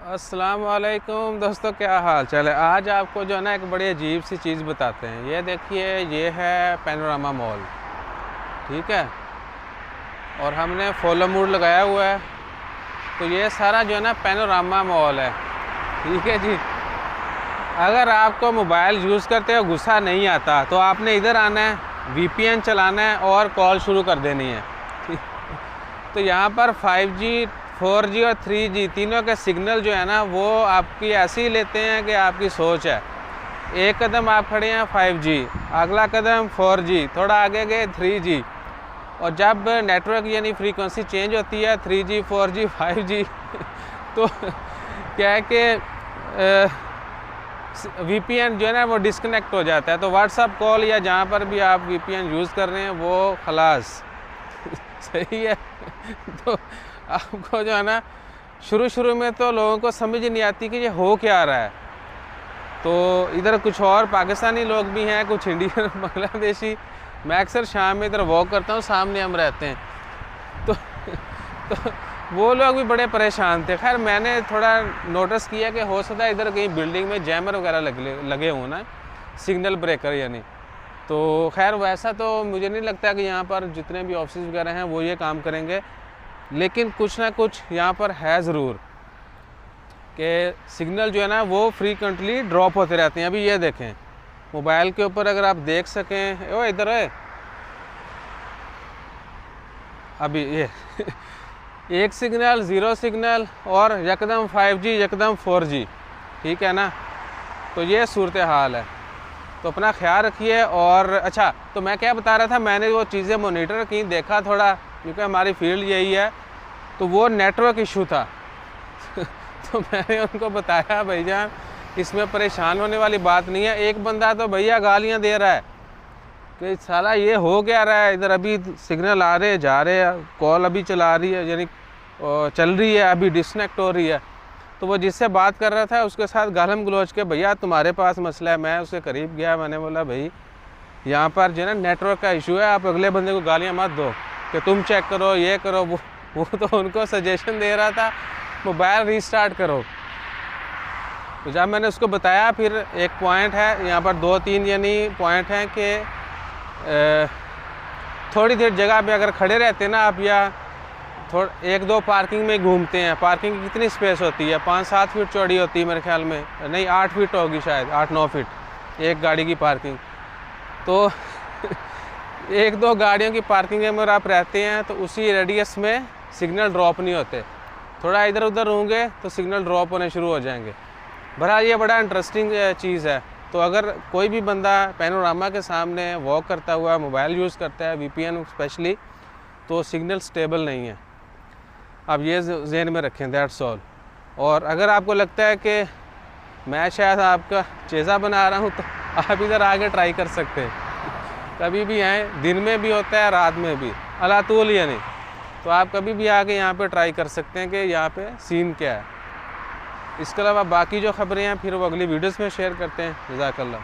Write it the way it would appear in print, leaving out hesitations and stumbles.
अस्सलाम वालेकुम दोस्तों, क्या हाल चाल है। आज आपको जो है ना एक बड़ी अजीब सी चीज़ बताते हैं। ये देखिए, ये है पैनोरामा मॉल, ठीक है। और हमने फॉलो मूड लगाया हुआ है, तो ये सारा जो है ना पैनोरामा मॉल है, ठीक है जी। अगर आपको मोबाइल यूज़ करते हुए गुस्सा नहीं आता तो आपने इधर आना है, वीपीएन चलाना है और कॉल शुरू कर देनी है। तो यहाँ पर 5G 4G और 3G तीनों के सिग्नल जो है ना वो आपकी ऐसे ही लेते हैं कि आपकी सोच है। एक कदम आप खड़े हैं 5G, अगला कदम 4G, थोड़ा आगे गए 3G, और जब नेटवर्क यानी फ्रीक्वेंसी चेंज होती है 3G 4G 5G तो क्या है कि VPN जो है ना वो डिस्कनेक्ट हो जाता है। तो व्हाट्सअप कॉल या जहाँ पर भी आप VPN यूज़ कर रहे हैं वो खलास सही है। तो आपको जो है ना शुरू में तो लोगों को समझ नहीं आती कि ये हो क्या रहा है। तो इधर कुछ और पाकिस्तानी लोग भी हैं, कुछ इंडियन बांग्लादेशी। मैं अक्सर शाम में इधर वॉक करता हूँ, सामने हम रहते हैं। तो वो लोग भी बड़े परेशान थे। खैर मैंने थोड़ा नोटिस किया कि हो सकता है इधर कहीं बिल्डिंग में जैमर वगैरह लगे हों ना, सिग्नल ब्रेकर यानी। तो खैर वैसा तो मुझे नहीं लगता कि यहाँ पर जितने भी ऑफिस वगैरह हैं वो ये काम करेंगे, लेकिन कुछ ना कुछ यहाँ पर है ज़रूर कि सिग्नल जो है ना वो फ्रीक्वेंटली ड्रॉप होते रहते हैं। अभी ये देखें मोबाइल के ऊपर, अगर आप देख सकें, ओ इधर है अभी ये एक सिग्नल, ज़ीरो सिग्नल, और यकदम 5G, यकदम 4G, ठीक है ना। तो ये सूरत हाल है। तो अपना ख्याल रखिए। और अच्छा, तो मैं क्या बता रहा था, मैंने वो चीज़ें मोनीटर की, देखा थोड़ा, क्योंकि हमारी फील्ड यही है। तो वो नेटवर्क इशू था तो मैंने उनको बताया भाईजान इसमें परेशान होने वाली बात नहीं है। एक बंदा तो भैया गालियां दे रहा है कि साला ये हो क्या रहा है, इधर अभी सिग्नल आ रहे जा रहे हैं, कॉल अभी चला रही है, यानी चल रही है, अभी डिस्कनेक्ट हो रही है। तो वो जिससे बात कर रहा था उसके साथ गालम गलोच के, भैया तुम्हारे पास मसला है। मैं उसके करीब गया, मैंने बोला भाई यहाँ पर जो है ना नेटवर्क का इशू है, आप अगले बंदे को गालियाँ मत दो कि तुम चेक करो, ये करो। वो तो उनको सजेशन दे रहा था मोबाइल रीस्टार्ट करो। तो जब मैंने उसको बताया, फिर एक पॉइंट है यहाँ पर, 2-3 यानी पॉइंट हैं कि थोड़ी देर जगह पे अगर खड़े रहते ना आप, या 1-2 पार्किंग में घूमते हैं। पार्किंग की कितनी स्पेस होती है, 5-7 फीट चौड़ी होती है मेरे ख्याल में, नहीं 8 फीट होगी शायद, 8-9 फीट एक गाड़ी की पार्किंग। तो 1-2 गाड़ियों की पार्किंग में आप रहते हैं तो उसी रेडियस में सिग्नल ड्रॉप नहीं होते। थोड़ा इधर उधर होंगे तो सिग्नल ड्रॉप होने शुरू हो जाएंगे। बहरहाल ये बड़ा इंटरेस्टिंग चीज़ है। तो अगर कोई भी बंदा पैनोरामा के सामने वॉक करता हुआ मोबाइल यूज़ करता है, VPN स्पेशली, तो सिग्नल स्टेबल नहीं है। अब ये ज़हन में रखें, दैट्स ऑल। और अगर आपको लगता है कि मैं शायद आपका चेज़ा बना रहा हूँ तो आप इधर आके ट्राई कर सकते हैं। कभी भी आएँ, दिन में भी होता है, रात में भी, अलातूल यानी। तो आप कभी भी आके यहाँ पे ट्राई कर सकते हैं कि यहाँ पे सीन क्या है। इसके अलावा बाकी जो ख़बरें हैं फिर वो अगली वीडियोस में शेयर करते हैं। जज़ाकल्लाह।